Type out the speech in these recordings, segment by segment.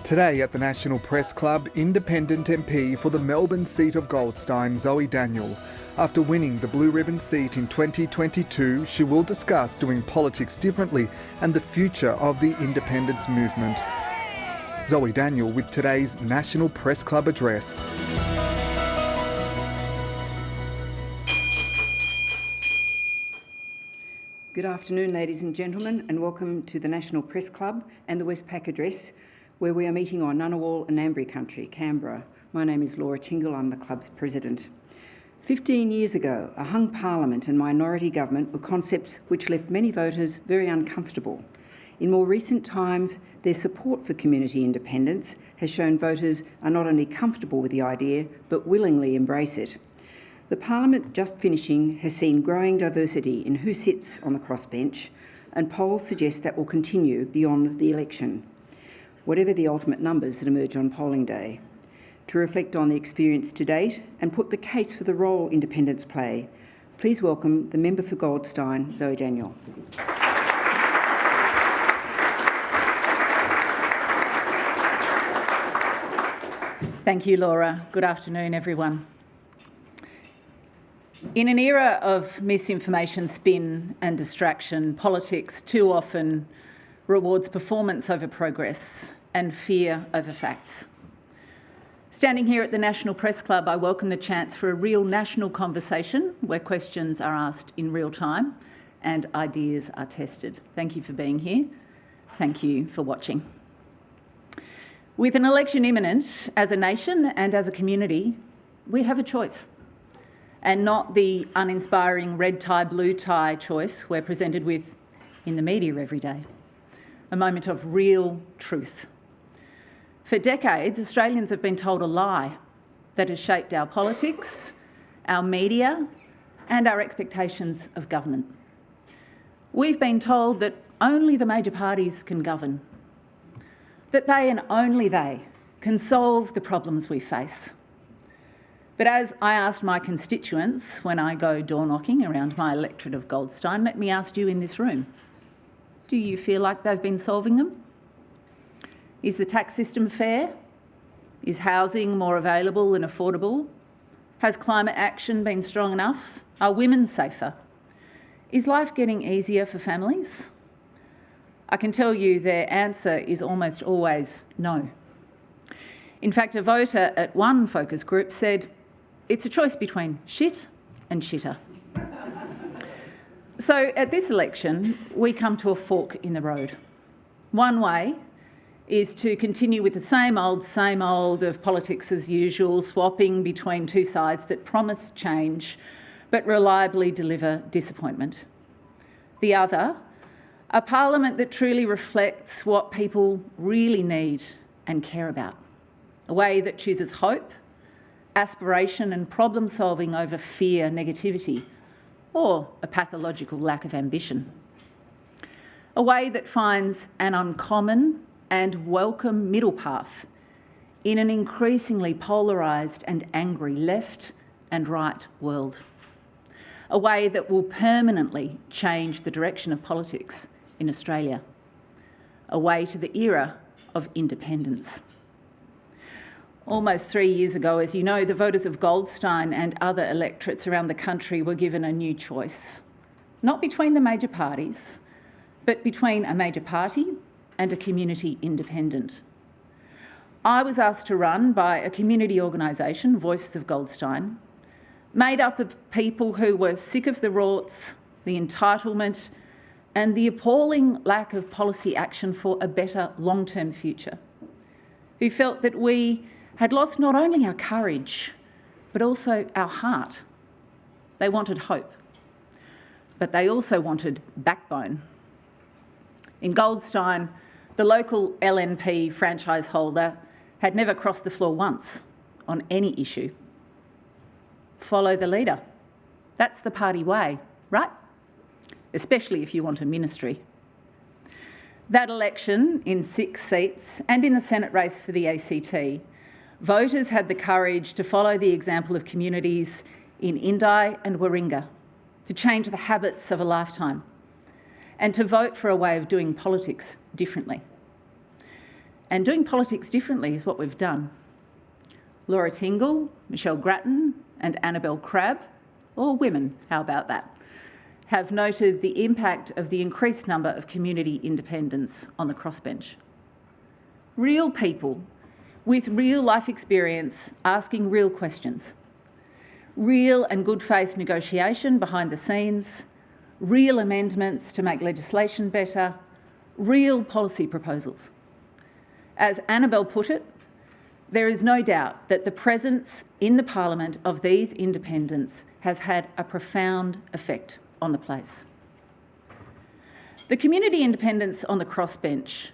Today at the National Press Club, independent MP for the Melbourne seat of Goldstein, Zoe Daniel. After winning the Blue Ribbon seat in 2022, she will discuss doing politics differently and the future of the independence movement. Zoe Daniel with today's National Press Club address. Good afternoon, ladies and gentlemen, and welcome to the National Press Club and the Westpac Address, where we are meeting on Ngunnawal and Ngambri country, Canberra. My name is Laura Tingle, I'm the club's president. 15 years ago, a hung parliament and minority government were concepts which left many voters very uncomfortable. In more recent times, their support for community independence has shown voters are not only comfortable with the idea, but willingly embrace it. The parliament just finishing has seen growing diversity in who sits on the crossbench, and polls suggest that will continue beyond the election, whatever the ultimate numbers that emerge on polling day. To reflect on the experience to date and put the case for the role independents play, please welcome the member for Goldstein, Zoe Daniel. Thank you, Laura. Good afternoon, everyone. In an era of misinformation, spin and distraction, politics too often rewards performance over progress and fear over facts. Standing here at the National Press Club, I welcome the chance for a real national conversation where questions are asked in real time and ideas are tested. Thank you for being here. Thank you for watching. With an election imminent, as a nation and as a community, we have a choice, and not the uninspiring red tie, blue tie choice we're presented with in the media every day. A moment of real truth. For decades, Australians have been told a lie that has shaped our politics, our media, and our expectations of government. We've been told that only the major parties can govern, that they and only they can solve the problems we face. But as I asked my constituents when I go door knocking around my electorate of Goldstein, let me ask you in this room, do you feel like they've been solving them? Is the tax system fair? Is housing more available and affordable? Has climate action been strong enough? Are women safer? Is life getting easier for families? I can tell you their answer is almost always no. In fact, a voter at one focus group said, it's a choice between shit and shitter. So at this election, we come to a fork in the road. One way is to continue with the same old of politics as usual, swapping between two sides that promise change but reliably deliver disappointment. The other, a parliament that truly reflects what people really need and care about. A way that chooses hope, aspiration and problem solving over fear, negativity, or a pathological lack of ambition. A way that finds an uncommon and welcome middle path in an increasingly polarised and angry left and right world. A way that will permanently change the direction of politics in Australia. A way to the era of independence. Almost 3 years ago, as you know, the voters of Goldstein and other electorates around the country were given a new choice, not between the major parties, but between a major party and a community independent. I was asked to run by a community organisation, Voices of Goldstein, made up of people who were sick of the rorts, the entitlement, and the appalling lack of policy action for a better long-term future, who felt that we had lost not only our courage, but also our heart. They wanted hope, but they also wanted backbone. In Goldstein, the local LNP franchise holder had never crossed the floor once on any issue. Follow the leader. That's the party way, right? Especially if you want a ministry. That election in 6 seats and in the Senate race for the ACT, voters had the courage to follow the example of communities in Indi and Warringah, to change the habits of a lifetime and to vote for a way of doing politics differently. And doing politics differently is what we've done. Laura Tingle, Michelle Grattan and Annabelle Crabb, all women, how about that, have noted the impact of the increased number of community independents on the crossbench. Real people with real life experience asking real questions. Real and good faith negotiation behind the scenes, real amendments to make legislation better, real policy proposals. As Annabelle put it, there is no doubt that the presence in the Parliament of these independents has had a profound effect on the place. The community independents on the crossbench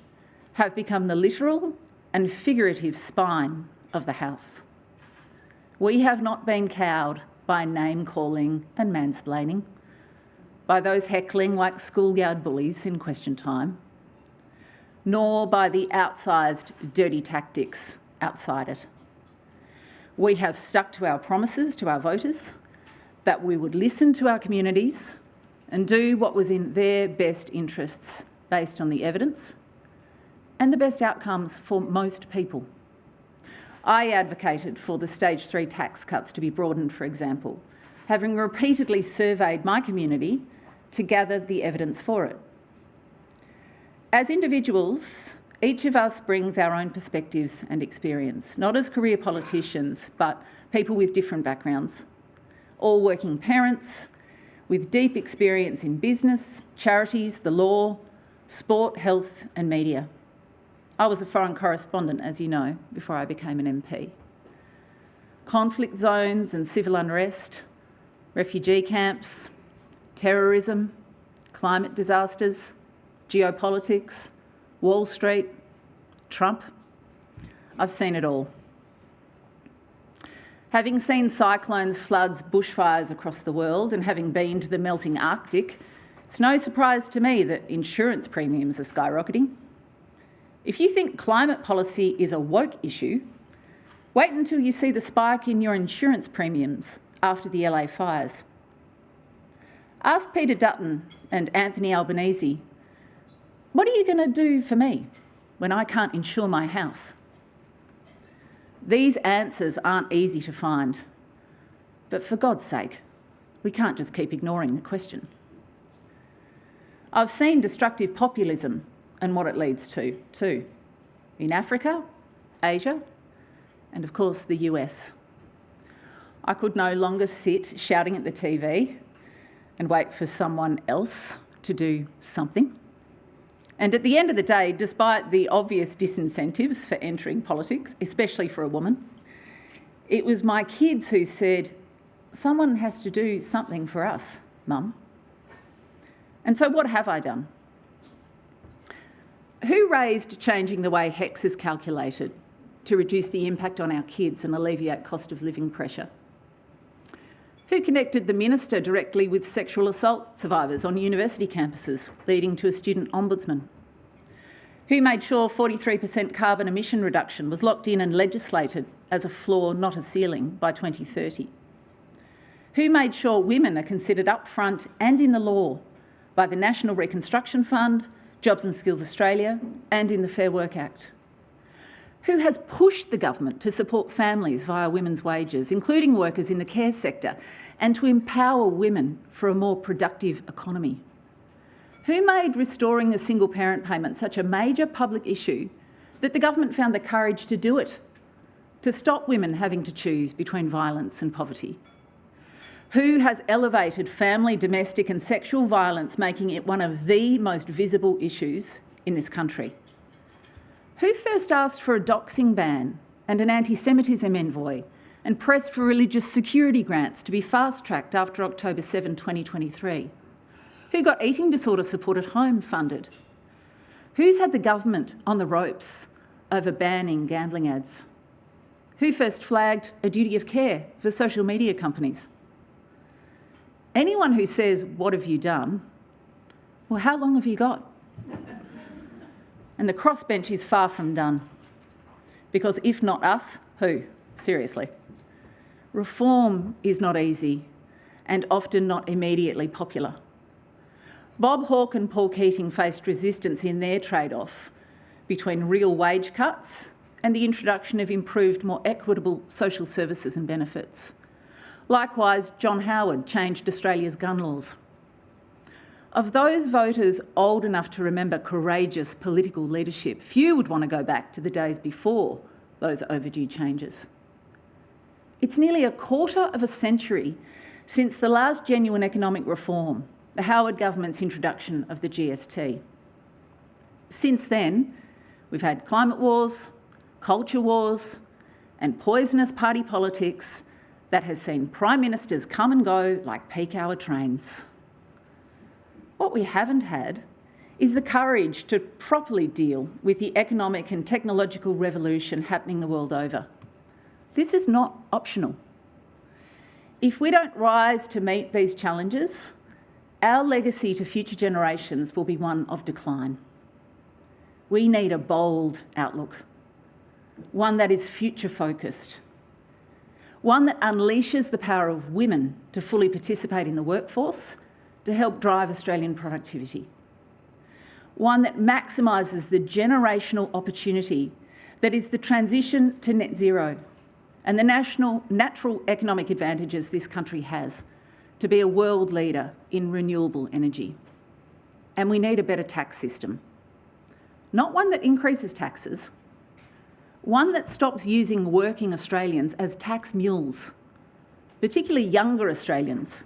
have become the literal and figurative spine of the House. We have not been cowed by name-calling and mansplaining, by those heckling like schoolyard bullies in question time, nor by the outsized dirty tactics outside it. We have stuck to our promises to our voters that we would listen to our communities and do what was in their best interests based on the evidence and the best outcomes for most people. I advocated for the stage 3 tax cuts to be broadened, for example, having repeatedly surveyed my community to gather the evidence for it. As individuals, each of us brings our own perspectives and experience, not as career politicians, but people with different backgrounds, all working parents with deep experience in business, charities, the law, sport, health and media. I was a foreign correspondent, as you know, before I became an MP. Conflict zones and civil unrest, refugee camps, terrorism, climate disasters, geopolitics, Wall Street, Trump. I've seen it all. Having seen cyclones, floods, bushfires across the world and having been to the melting Arctic, it's no surprise to me that insurance premiums are skyrocketing. If you think climate policy is a woke issue, wait until you see the spike in your insurance premiums after the LA fires. Ask Peter Dutton and Anthony Albanese, what are you going to do for me when I can't insure my house? These answers aren't easy to find, but for God's sake, we can't just keep ignoring the question. I've seen destructive populism and what it leads to, too, in Africa, Asia, and of course the US. I could no longer sit shouting at the TV and wait for someone else to do something. And at the end of the day, despite the obvious disincentives for entering politics, especially for a woman, it was my kids who said, someone has to do something for us, Mum. And so what have I done? Who raised changing the way HECS is calculated to reduce the impact on our kids and alleviate cost of living pressure? Who connected the minister directly with sexual assault survivors on university campuses, leading to a student ombudsman? Who made sure 43% carbon emission reduction was locked in and legislated as a floor, not a ceiling, by 2030? Who made sure women are considered upfront and in the law by the National Reconstruction Fund, Jobs and Skills Australia and in the Fair Work Act? Who has pushed the government to support families via women's wages, including workers in the care sector, and to empower women for a more productive economy? Who made restoring the single parent payment such a major public issue that the government found the courage to do it, to stop women having to choose between violence and poverty? Who has elevated family, domestic and sexual violence, making it one of the most visible issues in this country? Who first asked for a doxing ban and an anti-Semitism envoy and pressed for religious security grants to be fast-tracked after October 7, 2023? Who got eating disorder support at home funded? Who's had the government on the ropes over banning gambling ads? Who first flagged a duty of care for social media companies? Anyone who says, what have you done? Well, how long have you got? And the crossbench is far from done. Because if not us, who? Seriously. Reform is not easy and often not immediately popular. Bob Hawke and Paul Keating faced resistance in their trade-off between real wage cuts and the introduction of improved, more equitable social services and benefits. Likewise, John Howard changed Australia's gun laws. Of those voters old enough to remember courageous political leadership, few would want to go back to the days before those overdue changes. It's nearly a quarter of a century since the last genuine economic reform, the Howard government's introduction of the GST. Since then, we've had climate wars, culture wars, and poisonous party politics that has seen prime ministers come and go like peak hour trains. What we haven't had is the courage to properly deal with the economic and technological revolution happening the world over. This is not optional. If we don't rise to meet these challenges, our legacy to future generations will be one of decline. We need a bold outlook, one that is future-focused, one that unleashes the power of women to fully participate in the workforce to help drive Australian productivity, one that maximises the generational opportunity that is the transition to net zero and the natural economic advantages this country has to be a world leader in renewable energy. And we need a better tax system, not one that increases taxes, one that stops using working Australians as tax mules, particularly younger Australians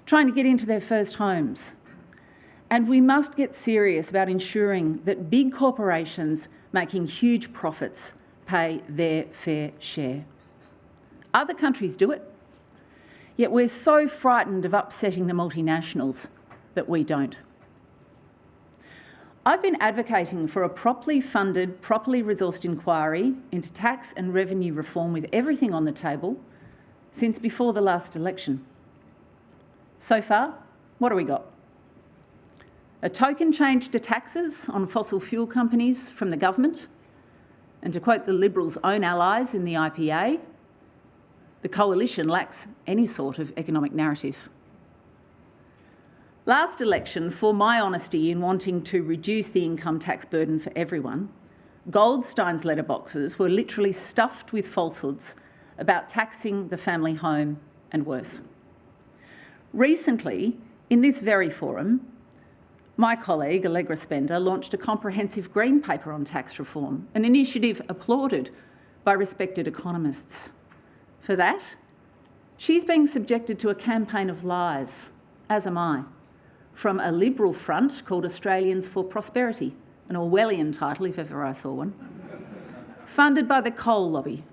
trying to get into their first homes. And we must get serious about ensuring that big corporations making huge profits pay their fair share. Other countries do it, yet we're so frightened of upsetting the multinationals that we don't. I've been advocating for a properly funded, properly resourced inquiry into tax and revenue reform with everything on the table since before the last election. So far, what do we got? A token change to taxes on fossil fuel companies from the government, and to quote the Liberals' own allies in the IPA, the coalition lacks any sort of economic narrative. Last election, for my honesty in wanting to reduce the income tax burden for everyone, Goldstein's letterboxes were literally stuffed with falsehoods about taxing the family home and worse. Recently, in this very forum, my colleague, Allegra Spender, launched a comprehensive green paper on tax reform, an initiative applauded by respected economists. For that, she's being subjected to a campaign of lies, as am I, from a Liberal front called Australians for Prosperity, an Orwellian title if ever I saw one, funded by the coal lobby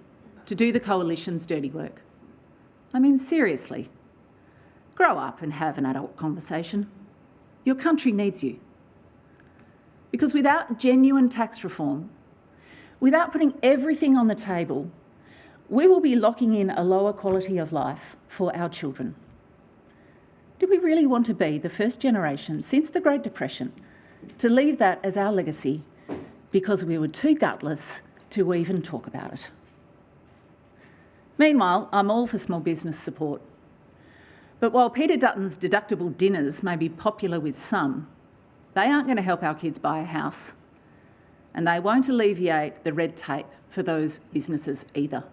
to do the coalition's dirty work. I mean, seriously, grow up and have an adult conversation. Your country needs you. Because without genuine tax reform, without putting everything on the table, we will be locking in a lower quality of life for our children. Do we really want to be the first generation since the Great Depression to leave that as our legacy because we were too gutless to even talk about it? Meanwhile, I'm all for small business support. But while Peter Dutton's deductible dinners may be popular with some, they aren't going to help our kids buy a house, and they won't alleviate the red tape for those businesses either.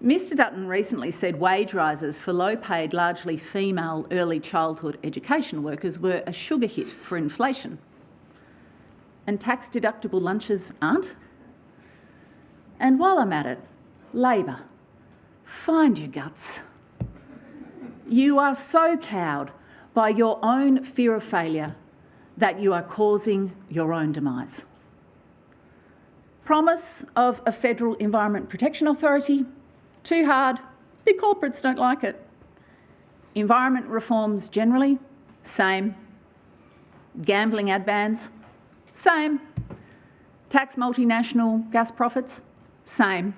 Mr Dutton recently said wage rises for low-paid, largely female early childhood education workers were a sugar hit for inflation. And tax-deductible lunches aren't? And while I'm at it, Labor, find your guts. You are so cowed by your own fear of failure that you are causing your own demise. Promise of a federal Environment Protection Authority? Too hard. Big corporates don't like it. Environment reforms generally? Same. Gambling ad bans? Same. Tax multinational gas profits? Same.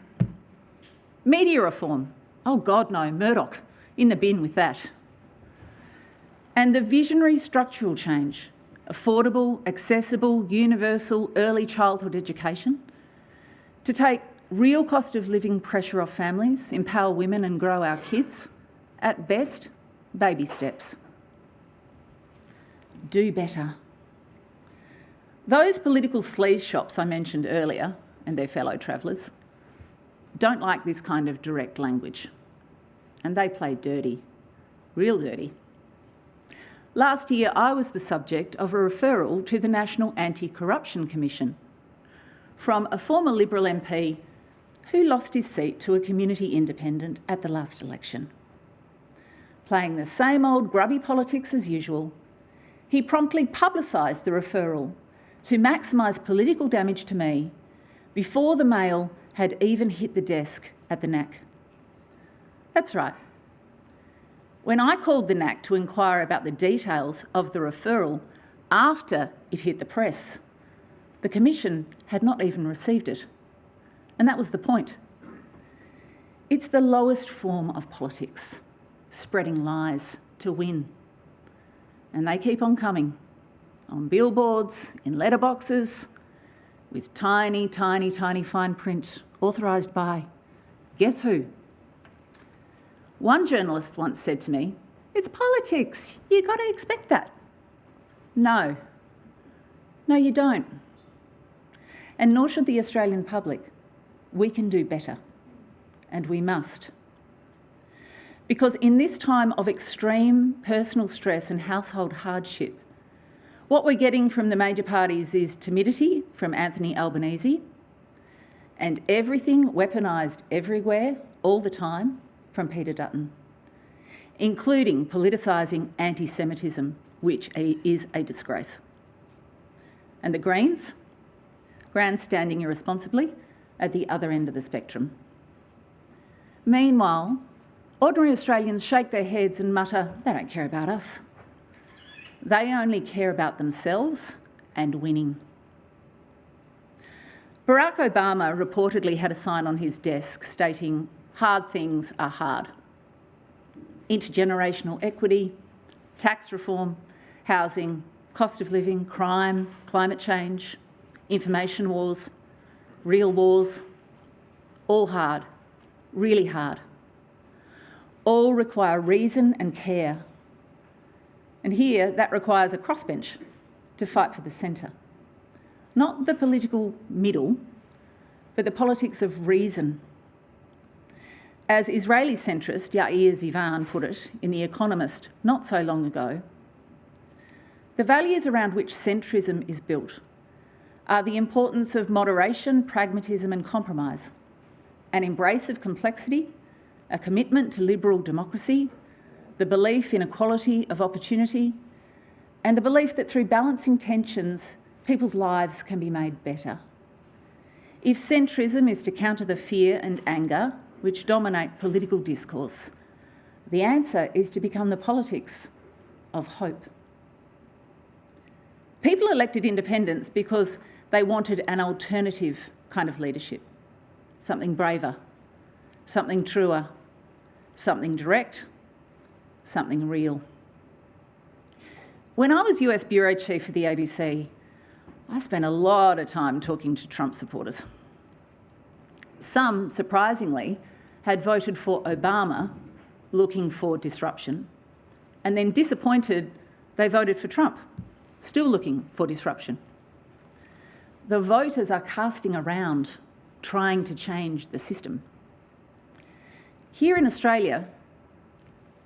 Media reform? Oh God, no, Murdoch. In the bin with that. And the visionary structural change, affordable, accessible, universal early childhood education, to take real cost of living pressure off families, empower women and grow our kids, at best, baby steps. Do better. Those political sleaze shops I mentioned earlier, and their fellow travellers, don't like this kind of direct language. And they play dirty, real dirty. Last year, I was the subject of a referral to the National Anti-Corruption Commission from a former Liberal MP who lost his seat to a community independent at the last election. Playing the same old grubby politics as usual, he promptly publicised the referral to maximise political damage to me before the mail had even hit the desk at the NAC. That's right. When I called the NAC to inquire about the details of the referral after it hit the press, the Commission had not even received it. And that was the point. It's the lowest form of politics, spreading lies to win. And they keep on coming, on billboards, in letterboxes, with tiny, tiny, tiny fine print, authorised by, guess who? One journalist once said to me, "It's politics, you've got to expect that." No, you don't. And nor should the Australian public. We can do better, and we must. Because in this time of extreme personal stress and household hardship, what we're getting from the major parties is timidity from Anthony Albanese and everything weaponised everywhere, all the time, from Peter Dutton, including politicising anti-Semitism, which is a disgrace. And the Greens, grandstanding irresponsibly at the other end of the spectrum. Meanwhile, ordinary Australians shake their heads and mutter, they don't care about us. They only care about themselves and winning. Barack Obama reportedly had a sign on his desk stating, "Hard things are hard." Intergenerational equity, tax reform, housing, cost of living, crime, climate change, information wars, real wars, all hard, really hard. All require reason and care. And here, that requires a crossbench to fight for the centre. Not the political middle, but the politics of reason. As Israeli centrist Yair Zivan put it in The Economist not so long ago, the values around which centrism is built are the importance of moderation, pragmatism and compromise, an embrace of complexity, a commitment to liberal democracy, the belief in equality of opportunity, and the belief that through balancing tensions, people's lives can be made better. If centrism is to counter the fear and anger which dominate political discourse, the answer is to become the politics of hope. People elected independents because they wanted an alternative kind of leadership, something braver, something truer, something direct, something real. When I was US Bureau Chief for the ABC, I spent a lot of time talking to Trump supporters. Some, surprisingly, had voted for Obama, looking for disruption, and then disappointed they voted for Trump, still looking for disruption. The voters are casting around, trying to change the system. Here in Australia,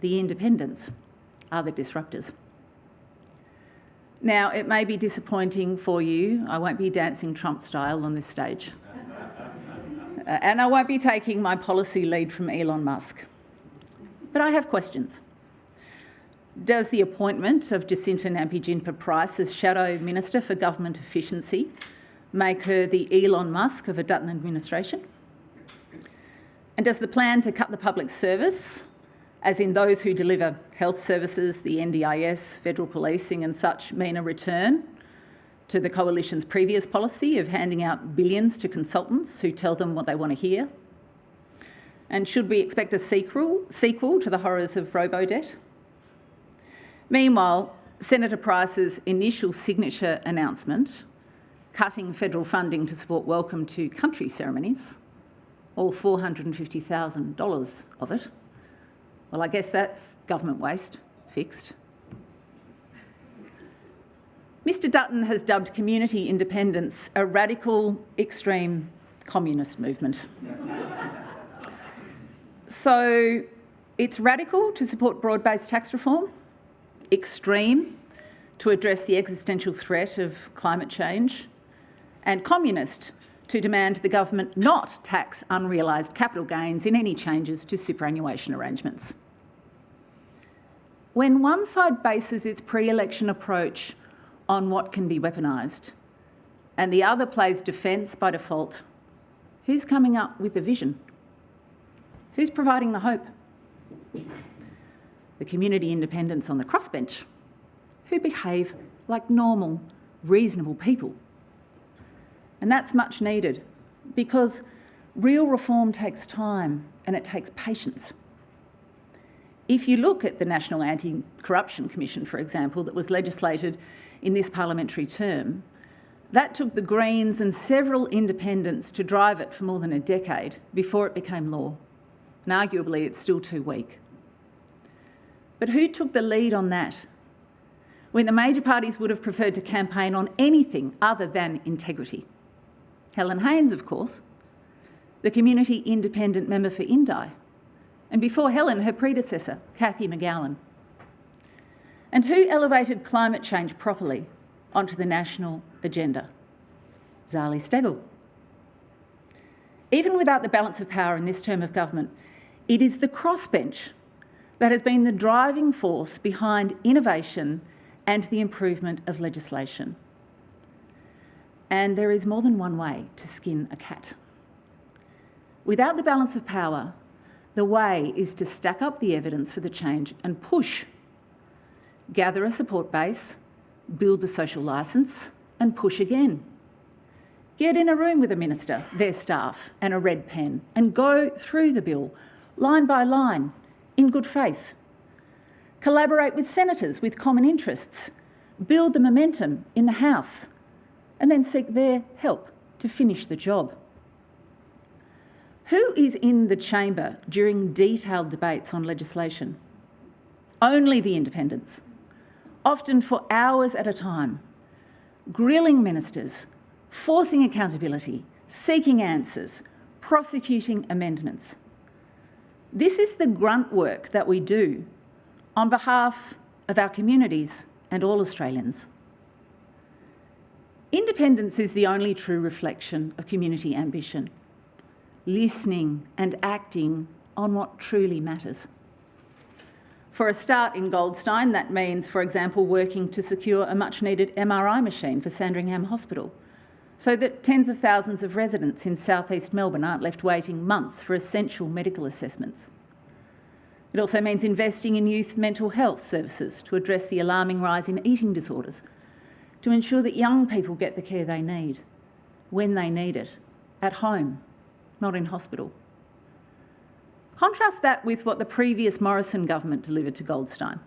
the independents are the disruptors. Now, it may be disappointing for you. I won't be dancing Trump style on this stage. And I won't be taking my policy lead from Elon Musk. But I have questions. Does the appointment of Jacinta Nampijinpa-Price as Shadow Minister for Government Efficiency make her the Elon Musk of a Dutton administration? And does the plan to cut the public service, as in those who deliver health services, the NDIS, federal policing and such, mean a return to the Coalition's previous policy of handing out billions to consultants who tell them what they want to hear? And should we expect a sequel to the horrors of robo-debt? Meanwhile, Senator Price's initial signature announcement, cutting federal funding to support welcome to country ceremonies, all $450,000 of it, well, I guess that's government waste, fixed. Mr Dutton has dubbed community independence a radical, extreme communist movement. So it's radical to support broad-based tax reform, extreme to address the existential threat of climate change, and communist to demand the government not tax unrealised capital gains in any changes to superannuation arrangements. When one side bases its pre-election approach on what can be weaponised and the other plays defence by default, who's coming up with the vision? Who's providing the hope? The community independents on the crossbench, who behave like normal, reasonable people. And that's much needed because real reform takes time and it takes patience. If you look at the National Anti-Corruption Commission, for example, that was legislated in this parliamentary term, that took the Greens and several independents to drive it for more than a decade before it became law. And arguably it's still too weak. But who took the lead on that when the major parties would have preferred to campaign on anything other than integrity? Helen Haines, of course, the community independent member for Indi, and before Helen, her predecessor, Cathy McGowan. And who elevated climate change properly onto the national agenda? Zali Steggall. Even without the balance of power in this term of government, it is the crossbench that has been the driving force behind innovation and the improvement of legislation. And there is more than one way to skin a cat. Without the balance of power, the way is to stack up the evidence for the change and push. Gather a support base, build the social licence, and push again. Get in a room with a minister, their staff, and a red pen, and go through the bill, line by line, in good faith. Collaborate with senators with common interests, build the momentum in the House, and then seek their help to finish the job. Who is in the chamber during detailed debates on legislation? Only the independents, often for hours at a time, grilling ministers, forcing accountability, seeking answers, prosecuting amendments. This is the grunt work that we do on behalf of our communities and all Australians. Independence is the only true reflection of community ambition, listening and acting on what truly matters. For a start in Goldstein, that means, for example, working to secure a much-needed MRI machine for Sandringham Hospital, so that tens of thousands of residents in south-east Melbourne aren't left waiting months for essential medical assessments. It also means investing in youth mental health services to address the alarming rise in eating disorders, to ensure that young people get the care they need, when they need it, at home, not in hospital. Contrast that with what the previous Morrison government delivered to Goldstein.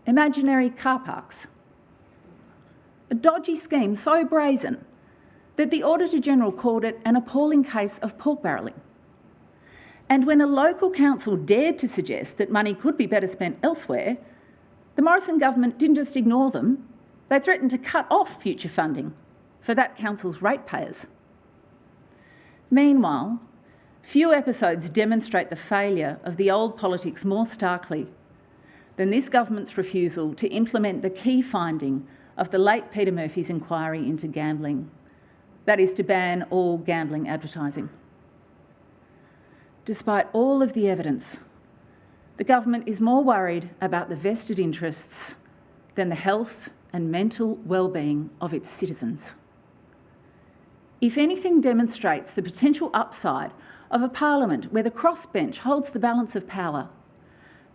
Imaginary car parks. A dodgy scheme so brazen that the Auditor-General called it an appalling case of pork barrelling. And when a local council dared to suggest that money could be better spent elsewhere, the Morrison government didn't just ignore them, they threatened to cut off future funding for that council's ratepayers. Meanwhile, few episodes demonstrate the failure of the old politics more starkly than this government's refusal to implement the key finding of the late Peter Murphy's inquiry into gambling, that is, to ban all gambling advertising. Despite all of the evidence, the government is more worried about the vested interests than the health and mental well-being of its citizens. If anything demonstrates the potential upside of a parliament where the crossbench holds the balance of power,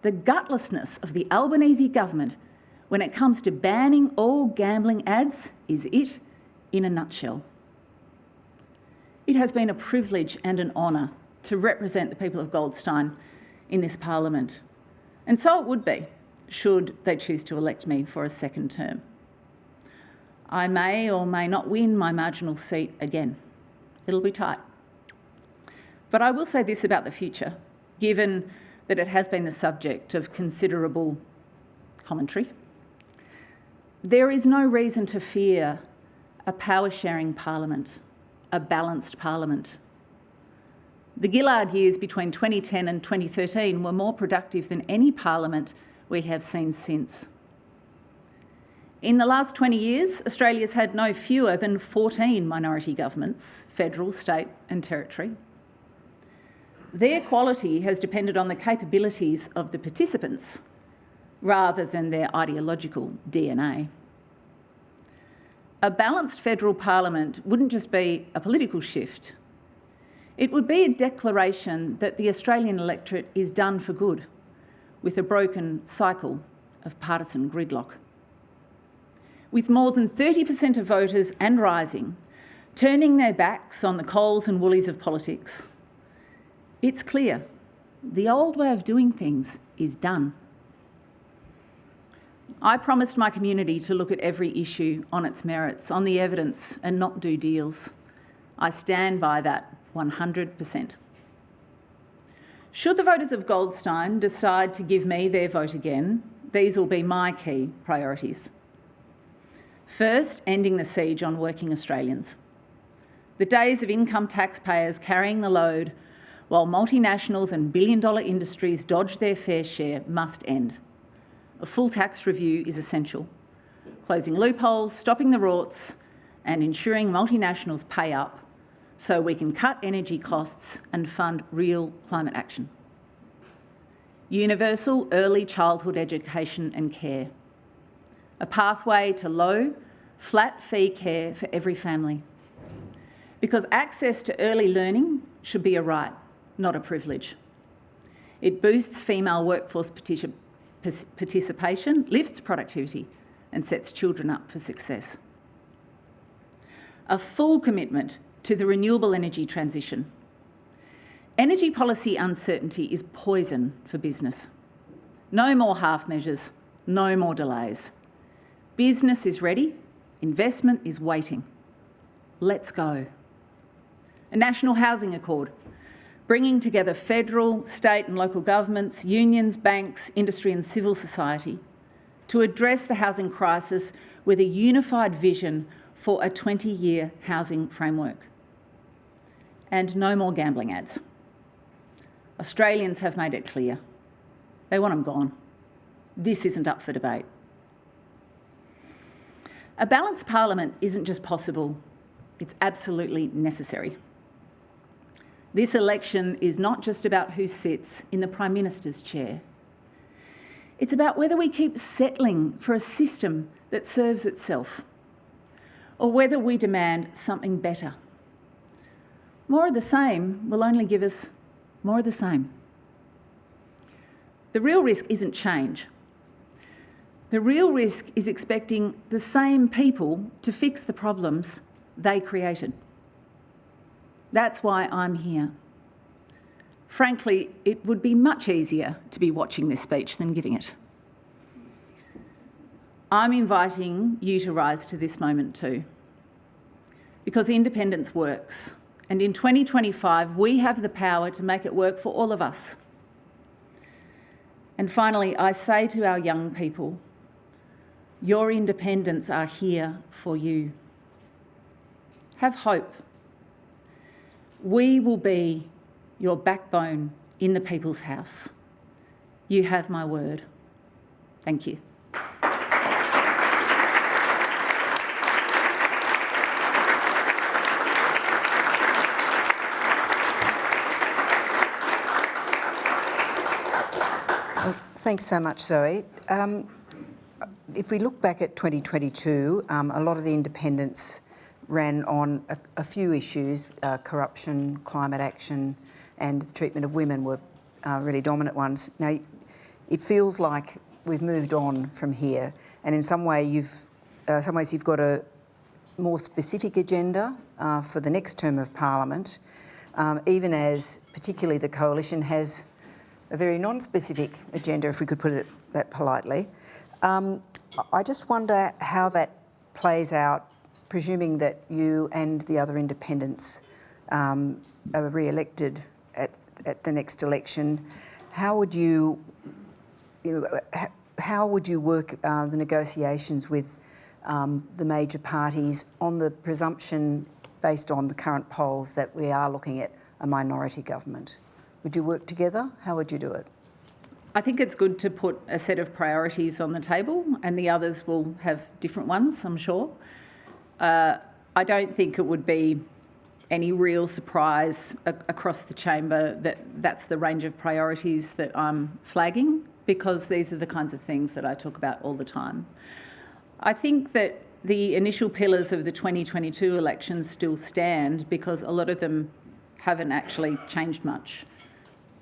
the gutlessness of the Albanese government when it comes to banning all gambling ads is it in a nutshell. It has been a privilege and an honour to represent the people of Goldstein in this parliament, and so it would be should they choose to elect me for a second term. I may or may not win my marginal seat again. It'll be tight. But I will say this about the future, given that it has been the subject of considerable commentary. There is no reason to fear a power-sharing parliament, a balanced parliament. The Gillard years between 2010 and 2013 were more productive than any parliament we have seen since. In the last 20 years, Australia's had no fewer than 14 minority governments, federal, state and territory. Their quality has depended on the capabilities of the participants rather than their ideological DNA. A balanced federal parliament wouldn't just be a political shift. It would be a declaration that the Australian electorate is done for good with a broken cycle of partisan gridlock. With more than 30% of voters and rising turning their backs on the Coles and Woolies of politics, it's clear the old way of doing things is done. I promised my community to look at every issue on its merits, on the evidence, and not do deals. I stand by that 100%. Should the voters of Goldstein decide to give me their vote again, these will be my key priorities. First, ending the siege on working Australians. The days of income taxpayers carrying the load while multinationals and billion-dollar industries dodge their fair share must end. A full tax review is essential, closing loopholes, stopping the rorts and ensuring multinationals pay up so we can cut energy costs and fund real climate action. Universal early childhood education and care. A pathway to low, flat fee care for every family. Because access to early learning should be a right, not a privilege. It boosts female workforce participation, lifts productivity and sets children up for success. A full commitment to the renewable energy transition. Energy policy uncertainty is poison for business. No more half measures, no more delays. Business is ready, investment is waiting. Let's go. A national housing accord, bringing together federal, state and local governments, unions, banks, industry and civil society to address the housing crisis with a unified vision for a 20-year housing framework. And no more gambling ads. Australians have made it clear. They want them gone. This isn't up for debate. A balanced parliament isn't just possible, it's absolutely necessary. This election is not just about who sits in the Prime Minister's chair. It's about whether we keep settling for a system that serves itself, or whether we demand something better. More of the same will only give us more of the same. The real risk isn't change. The real risk is expecting the same people to fix the problems they created. That's why I'm here. Frankly, it would be much easier to be watching this speech than giving it. I'm inviting you to rise to this moment too, because independence works. And in 2025, we have the power to make it work for all of us. And finally, I say to our young people, your independents are here for you. Have hope. We will be your backbone in the people's house. You have my word. Thank you. Thanks so much, Zoe. If we look back at 2022, a lot of the independents ran on a few issues, corruption, climate action and the treatment of women were really dominant ones. Now, it feels like we've moved on from here, and in some ways you've got a more specific agenda for the next term of Parliament, even as particularly the Coalition has a very non-specific agenda, if we could put it that politely. I just wonder how that plays out, presuming that you and the other independents are re-elected at the next election. How would you, how would you work the negotiations with the major parties on the presumption, based on the current polls, that we are looking at a minority government? Would you work together? How would you do it? I think it's good to put a set of priorities on the table, and the others will have different ones, I'm sure. I don't think it would be any real surprise across the chamber that that's the range of priorities that I'm flagging, because these are the kinds of things that I talk about all the time. I think that the initial pillars of the 2022 elections still stand because a lot of them haven't actually changed much.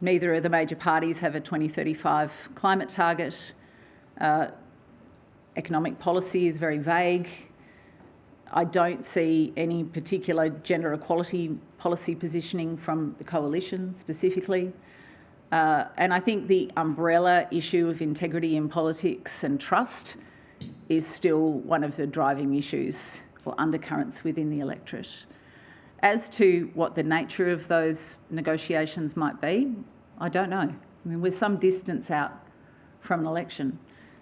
Neither of the major parties have a 2035 climate target. Economic policy is very vague. I don't see any particular gender equality policy positioning from the coalition specifically. And I think the umbrella issue of integrity in politics and trust is still one of the driving issues or undercurrents within the electorate. As to what the nature of those negotiations might be, I don't know. I mean, we're some distance out from an election.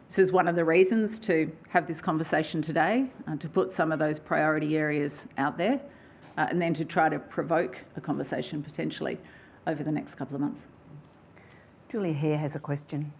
This is one of the reasons to have this conversation today, to put some of those priority areas out there, and then to try to provoke a conversation potentially over the next couple of months. Julia Hare has a question.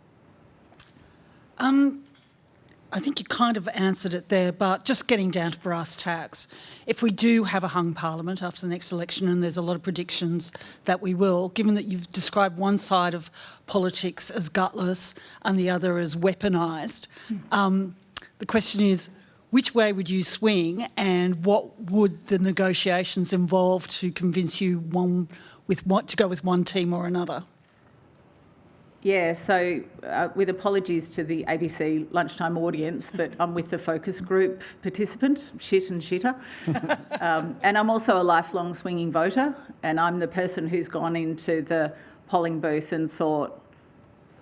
I think you kind of answered it there, but just getting down to brass tacks, if we do have a hung parliament after the next election, and there's a lot of predictions that we will, given that you've described one side of politics as gutless and the other as weaponised, the question is, which way would you swing, and what would the negotiations involve to convince you to go with one team or another? Yeah, so with apologies to the ABC lunchtime audience, but I'm with the focus group participant, shit and shitter. And I'm also a lifelong swinging voter, and I'm the person who's gone into the polling booth and thought,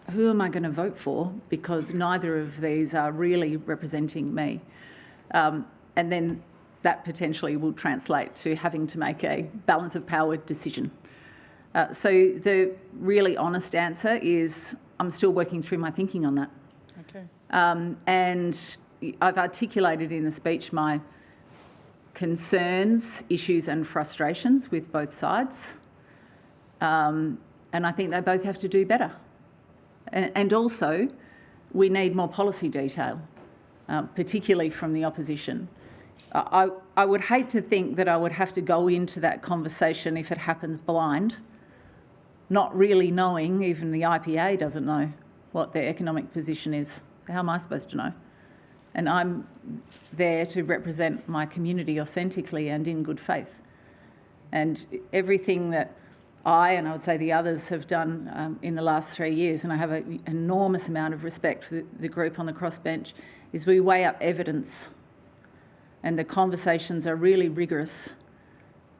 who am I going to vote for? Because neither of these are really representing me. And then that potentially will translate to having to make a balance of power decision. So the really honest answer is I'm still working through my thinking on that. Okay. And I've articulated in the speech my concerns, issues and frustrations with both sides. And I think they both have to do better. And also, we need more policy detail, particularly from the opposition. I would hate to think that I would have to go into that conversation if it happens blind, not really knowing, even the IPA doesn't know what their economic position is. So how am I supposed to know? And I'm there to represent my community authentically and in good faith. And everything that I would say the others have done in the last 3 years, and I have an enormous amount of respect for the group on the crossbench, is we weigh up evidence, and the conversations are really rigorous.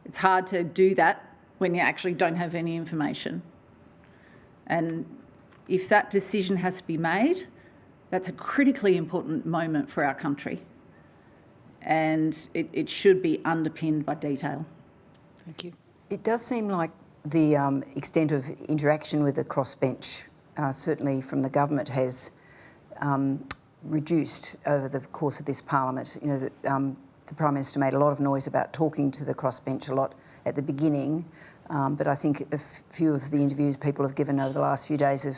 It's hard to do that when you actually don't have any information. And if that decision has to be made, that's a critically important moment for our country. And it should be underpinned by detail. Thank you. It does seem like the extent of interaction with the crossbench, certainly from the government, has reduced over the course of this parliament. You know, the Prime Minister made a lot of noise about talking to the crossbench a lot at the beginning, but I think a few of the interviews people have given over the last few days have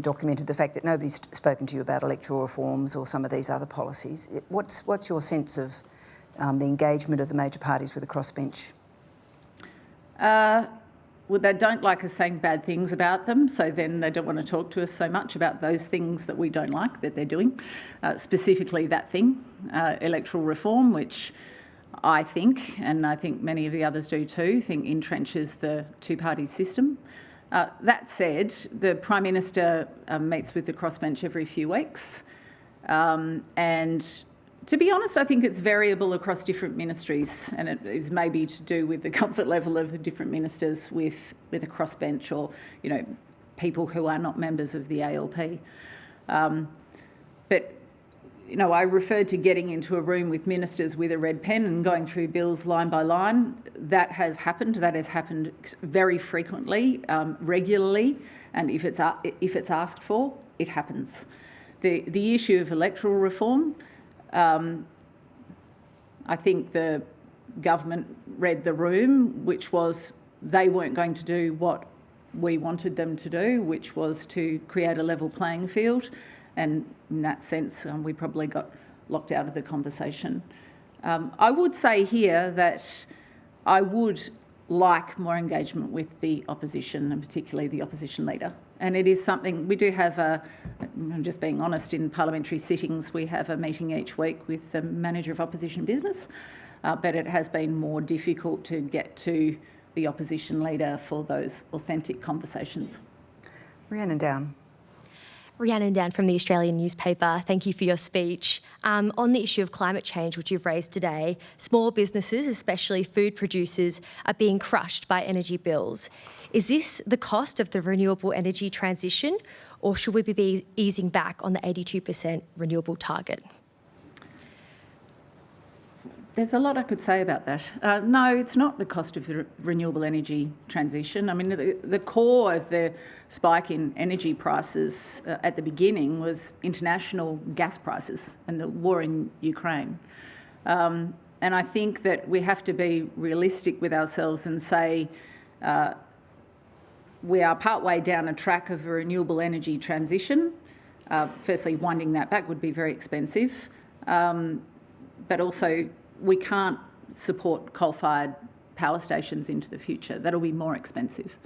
documented the fact that nobody's spoken to you about electoral reforms or some of these other policies. What's your sense of the engagement of the major parties with the crossbench? Well, they don't like us saying bad things about them, so then they don't want to talk to us so much about those things that we don't like that they're doing, specifically that thing, electoral reform, which I think, and I think many of the others do too, think entrenches the two-party system. That said, the Prime Minister meets with the crossbench every few weeks, and to be honest, I think it's variable across different ministries, and it is maybe to do with the comfort level of the different ministers with a crossbench, or people who are not members of the ALP. But I referred to getting into a room with ministers with a red pen and going through bills line by line. That has happened. That has happened very frequently, regularly, and if it's asked for, it happens. The issue of electoral reform, I think the government read the room, which was they weren't going to do what we wanted them to do, which was to create a level playing field. And in that sense, we probably got locked out of the conversation. I would say here that I would like more engagement with the opposition, and particularly the opposition leader. And it is something, we do have I'm just being honest, in parliamentary sittings, we have a meeting each week with the Manager of Opposition Business, but it has been more difficult to get to the opposition leader for those authentic conversations. Rhiannon Down. Rhiannon Down from the Australian newspaper. Thank you for your speech. On the issue of climate change, which you've raised today, small businesses, especially food producers, are being crushed by energy bills. Is this the cost of the renewable energy transition, or should we be easing back on the 82% renewable target? There's a lot I could say about that. No, it's not the cost of the renewable energy transition. I mean, the core of the spike in energy prices at the beginning was international gas prices and the war in Ukraine. And I think that we have to be realistic with ourselves and say we are partway down a track of a renewable energy transition. Firstly, winding that back would be very expensive, but also we can't support coal-fired power stations into the future. That'll be more expensive.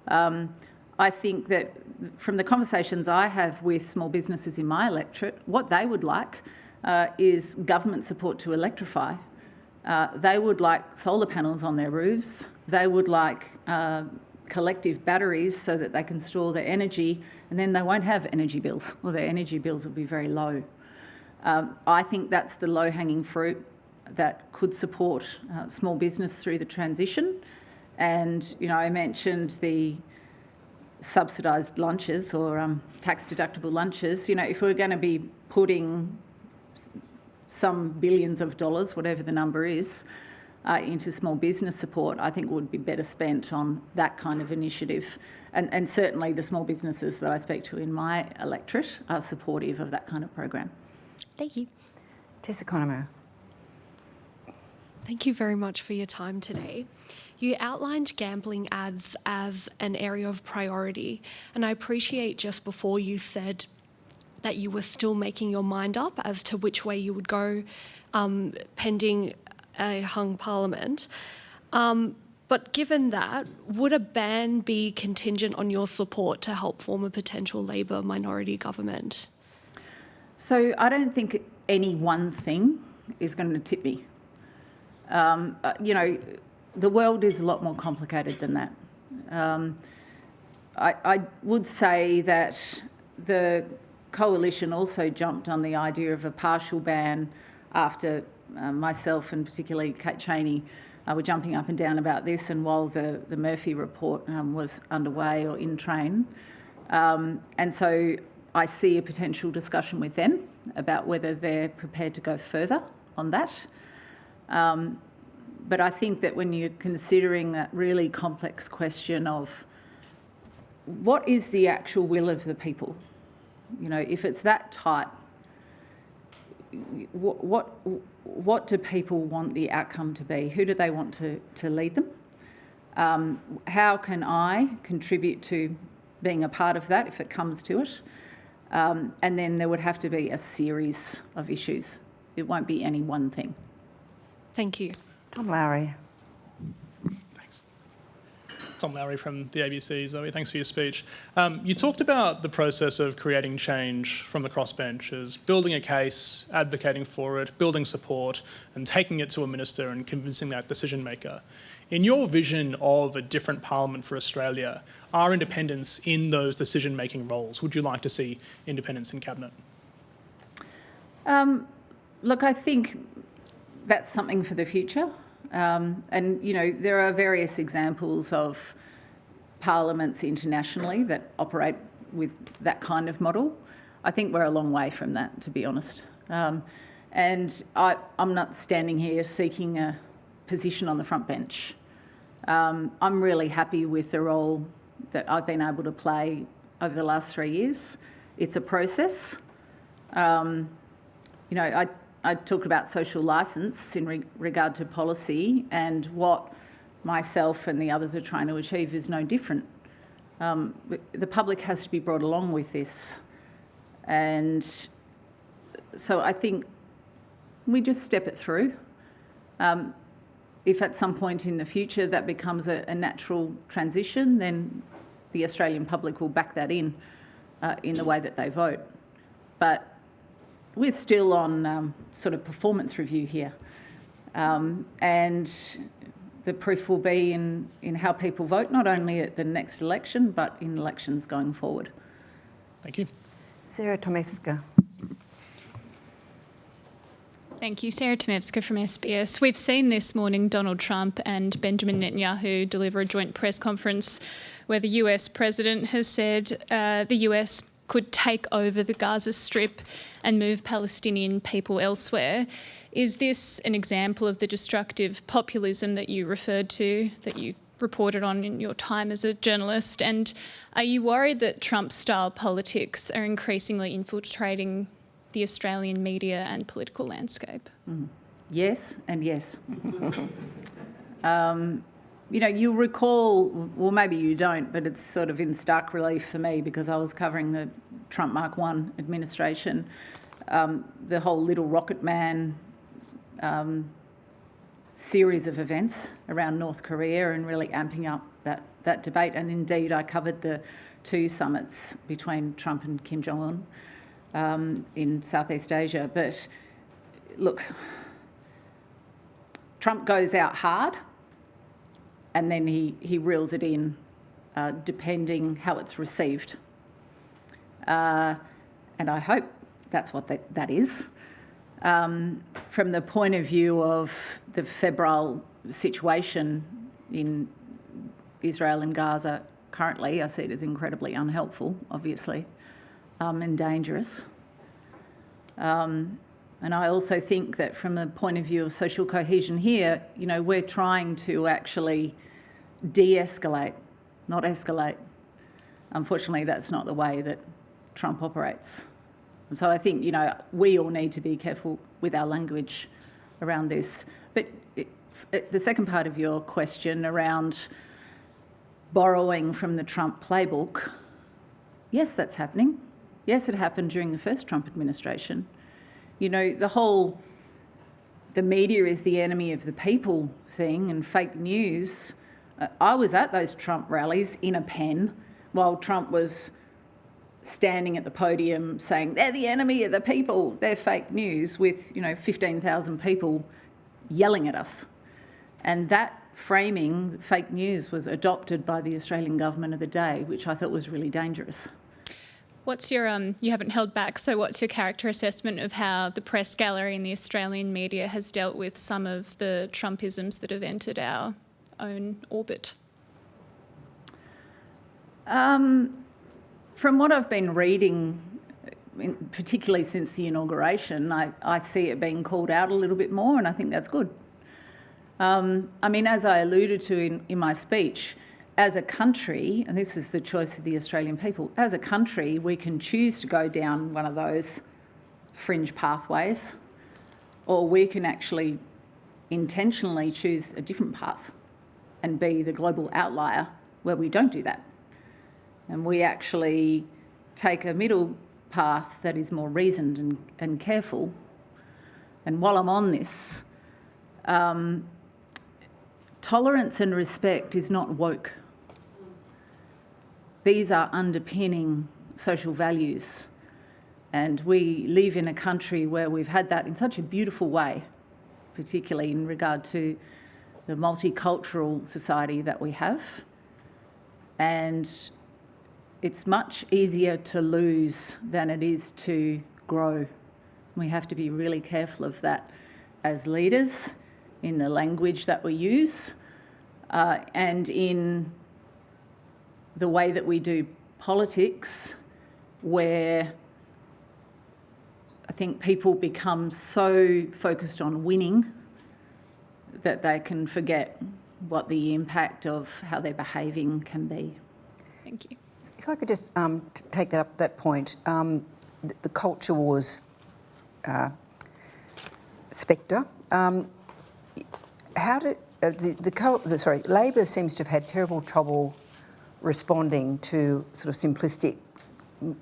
I think that from the conversations I have with small businesses in my electorate, what they would like is government support to electrify. They would like solar panels on their roofs. They would like collective batteries so that they can store their energy, and then they won't have energy bills, or their energy bills will be very low. I think that's the low-hanging fruit that could support small business through the transition. And, you know, I mentioned the subsidised lunches or tax-deductible lunches. You know, if we're going to be putting some billions of dollars, whatever the number is, into small business support, I think would be better spent on that kind of initiative. And certainly the small businesses that I speak to in my electorate are supportive of that kind of program. Thank you. Tessa Conomer. Thank you very much for your time today. You outlined gambling ads as an area of priority, and I appreciate just before you said that you were still making your mind up as to which way you would go pending a hung parliament. But given that, would a ban be contingent on your support to help form a potential Labor minority government? So I don't think any one thing is going to tip me. You know, the world is a lot more complicated than that. I would say that the coalition also jumped on the idea of a partial ban after myself and particularly Kate Chaney were jumping up and down about this, and while the Murphy report was underway or in train. And so I see a potential discussion with them about whether they're prepared to go further on that. But I think that when you're considering that really complex question of what is the actual will of the people, you know, if it's that tight, what do people want the outcome to be? Who do they want to lead them? How can I contribute to being a part of that if it comes to it? And then there would have to be a series of issues. It won't be any one thing. Thank you. Tom Lowry. Thanks. Tom Lowry from the ABC. Zoe, thanks for your speech. You talked about the process of creating change from the crossbench as building a case, advocating for it, building support, and taking it to a minister and convincing that decision maker. In your vision of a different parliament for Australia, are independents in those decision-making roles? Would you like to see independents in cabinet? Look, I think that's something for the future. And, you know, there are various examples of parliaments internationally that operate with that kind of model. I think we're a long way from that, to be honest. And I'm not standing here seeking a position on the front bench. I'm really happy with the role that I've been able to play over the last 3 years. It's a process. You know, I talked about social licence in regard to policy, and what myself and the others are trying to achieve is no different. The public has to be brought along with this. And so I think we just step it through. If at some point in the future that becomes a natural transition, then the Australian public will back that in the way that they vote. But we're still on sort of performance review here. And the proof will be in how people vote, not only at the next election, but in elections going forward. Thank you. Sarah Tomevska. Thank you. Sarah Tomevska from SBS. We've seen this morning Donald Trump and Benjamin Netanyahu deliver a joint press conference where the US president has said the US could take over the Gaza Strip and move Palestinian people elsewhere. Is this an example of the destructive populism that you referred to, that you reported on in your time as a journalist? And are you worried that Trump-style politics are increasingly infiltrating the Australian media and political landscape? Yes and yes. You know, you'll recall, well, maybe you don't, but it's sort of in stark relief for me because I was covering the Trump Mark I administration, the whole Little Rocket Man series of events around North Korea and really amping up that debate. And indeed, I covered the 2 summits between Trump and Kim Jong-un in Southeast Asia. But look, Trump goes out hard and then he reels it in depending how it's received. And I hope that's what that is. From the point of view of the febrile situation in Israel and Gaza currently, I see it as incredibly unhelpful, obviously, and dangerous. And I also think that from the point of view of social cohesion here, you know, we're trying to actually de-escalate, not escalate. Unfortunately, that's not the way that Trump operates. And so I think, you know, we all need to be careful with our language around this. But the second part of your question around borrowing from the Trump playbook, yes, that's happening. Yes, it happened during the first Trump administration. You know, the media is the enemy of the people thing and fake news. I was at those Trump rallies in a pen while Trump was standing at the podium saying they're the enemy of the people, they're fake news, with, you know, 15,000 people yelling at us. And that framing, fake news, was adopted by the Australian government of the day, which I thought was really dangerous. What's your, you haven't held back, so what's your character assessment of how the press gallery and the Australian media has dealt with some of the Trumpisms that have entered our own orbit? From what I've been reading, particularly since the inauguration, I see it being called out a little bit more, and I think that's good. I mean, as I alluded to in my speech, as a country, and this is the choice of the Australian people, as a country, we can choose to go down one of those fringe pathways, or we can actually intentionally choose a different path and be the global outlier where we don't do that. And we actually take a middle path that is more reasoned and careful. And while I'm on this, tolerance and respect is not woke. These are underpinning social values. And we live in a country where we've had that in such a beautiful way, particularly in regard to the multicultural society that we have. And it's much easier to lose than it is to grow. We have to be really careful of that as leaders, in the language that we use, and in the way that we do politics, where I think people become so focused on winning that they can forget what the impact of how they're behaving can be. Thank you. If I could just take that point, the culture wars spectre. Labor seems to have had terrible trouble responding to sort of simplistic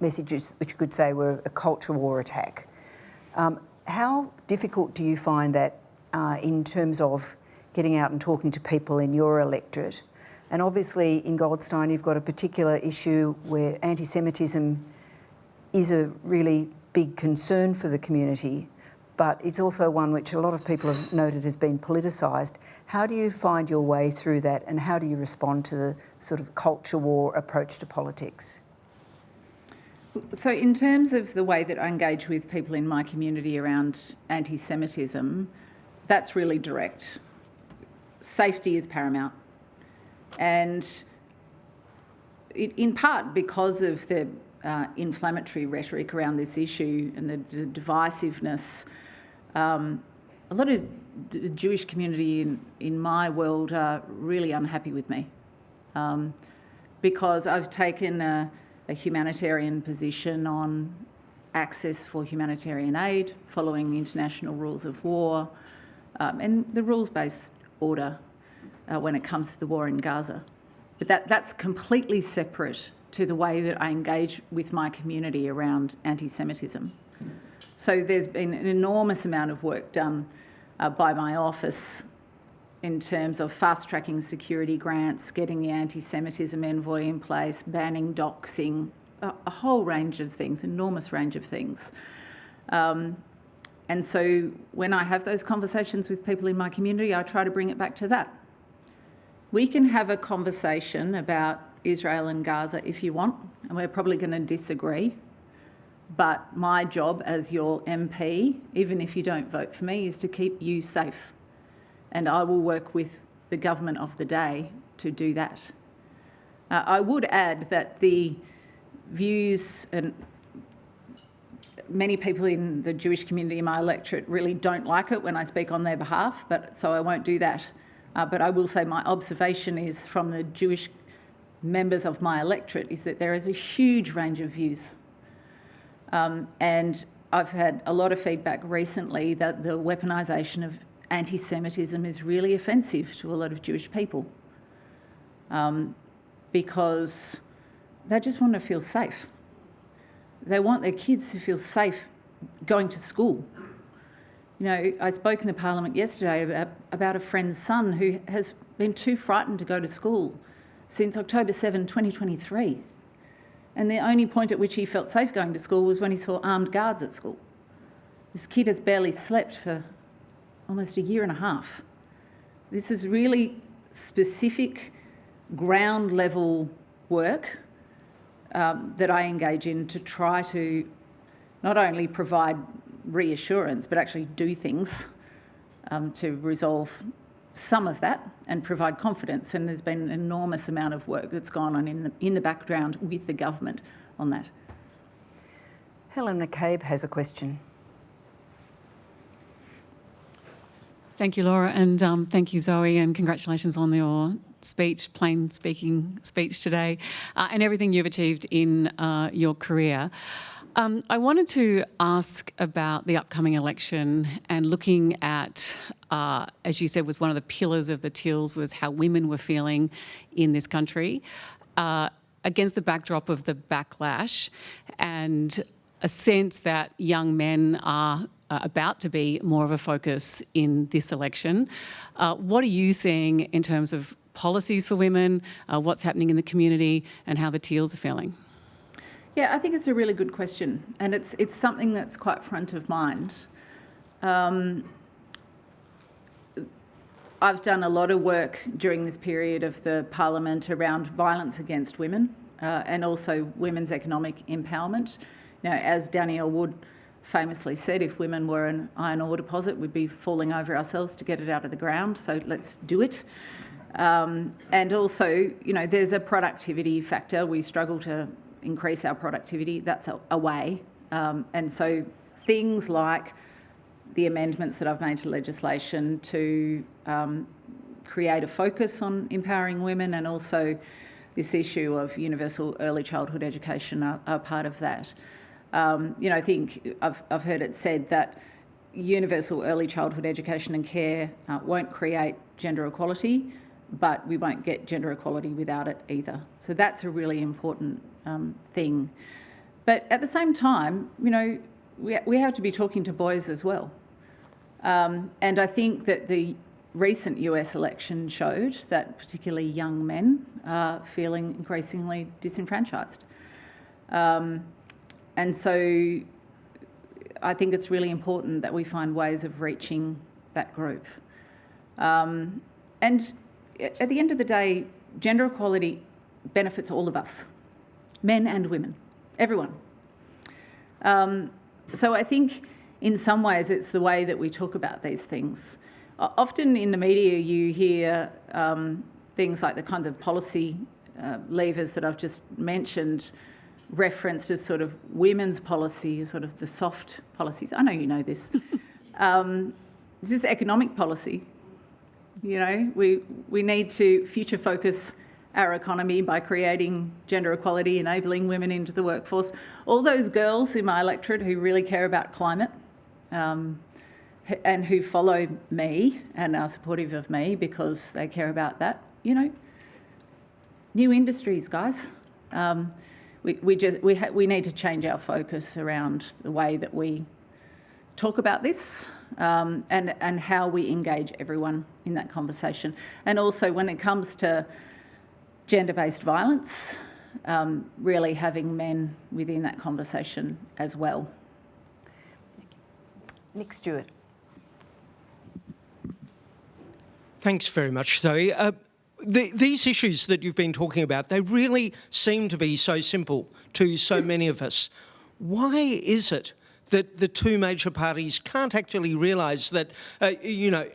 messages, which you could say were a culture war attack. How difficult do you find that in terms of getting out and talking to people in your electorate? And obviously in Goldstein you've got a particular issue where anti-Semitism is a really big concern for the community, but it's also one which a lot of people have noted has been politicised. How do you find your way through that, and how do you respond to the sort of culture war approach to politics? So in terms of the way that I engage with people in my community around anti-Semitism, that's really direct. Safety is paramount. And in part because of the inflammatory rhetoric around this issue and the divisiveness, a lot of the Jewish community in my world are really unhappy with me because I've taken a humanitarian position on access for humanitarian aid following international rules of war and the rules-based order when it comes to the war in Gaza. But that's completely separate to the way that I engage with my community around anti-Semitism. So there's been an enormous amount of work done by my office in terms of fast-tracking security grants, getting the anti-Semitism envoy in place, banning doxing, a whole range of things, enormous range of things. And so when I have those conversations with people in my community, I try to bring it back to that. We can have a conversation about Israel and Gaza if you want, and we're probably going to disagree. But my job as your MP, even if you don't vote for me, is to keep you safe. And I will work with the government of the day to do that. I would add that the views, and many people in the Jewish community in my electorate really don't like it when I speak on their behalf, so I won't do that. But I will say my observation is from the Jewish members of my electorate is that there is a huge range of views. And I've had a lot of feedback recently that the weaponisation of anti-Semitism is really offensive to a lot of Jewish people because they just want to feel safe. They want their kids to feel safe going to school. You know, I spoke in the Parliament yesterday about a friend's son who has been too frightened to go to school since October 7, 2023. And the only point at which he felt safe going to school was when he saw armed guards at school. This kid has barely slept for almost a year and a half. This is really specific ground level work that I engage in to try to not only provide reassurance but actually do things to resolve some of that and provide confidence. And there's been an enormous amount of work that's gone on in the background with the government on that. Helen McCabe has a question. Thank you, Laura, and thank you, Zoe, and congratulations on your speech, plain speaking speech today, and everything you've achieved in your career. I wanted to ask about the upcoming election and looking at, as you said, was one of the pillars of the Teals was how women were feeling in this country against the backdrop of the backlash and a sense that young men are about to be more of a focus in this election. What are you seeing in terms of policies for women, what's happening in the community and how the Teals are feeling? Yeah, I think it's a really good question, and it's something that's quite front of mind. I've done a lot of work during this period of the Parliament around violence against women and also women's economic empowerment. Now, as Danielle Wood famously said, if women were an iron ore deposit, we'd be falling over ourselves to get it out of the ground, so let's do it. And also, you know, there's a productivity factor. We struggle to increase our productivity. That's a way. And so things like the amendments that I've made to legislation to create a focus on empowering women, and also this issue of universal early childhood education are part of that. You know, I think I've heard it said that universal early childhood education and care won't create gender equality, but we won't get gender equality without it either. So that's a really important thing. But at the same time, you know, we have to be talking to boys as well. And I think that the recent US election showed that particularly young men are feeling increasingly disenfranchised. And so I think it's really important that we find ways of reaching that group. And at the end of the day, gender equality benefits all of us, men and women, everyone. So I think in some ways it's the way that we talk about these things. Often in the media you hear things like the kinds of policy levers that I've just mentioned referenced as sort of women's policy, sort of the soft policies. I know you know this. This is economic policy. You know, we need to future focus our economy by creating gender equality, enabling women into the workforce. All those girls in my electorate who really care about climate and who follow me and are supportive of me because they care about that, you know, new industries, guys. We need to change our focus around the way that we talk about this and how we engage everyone in that conversation. And also when it comes to gender-based violence, really having men within that conversation as well. Nick Stewart. Thanks very much, Zoe. These issues that you've been talking about, they really seem to be so simple to so many of us. Why is it that the two major parties can't actually realise that, you know,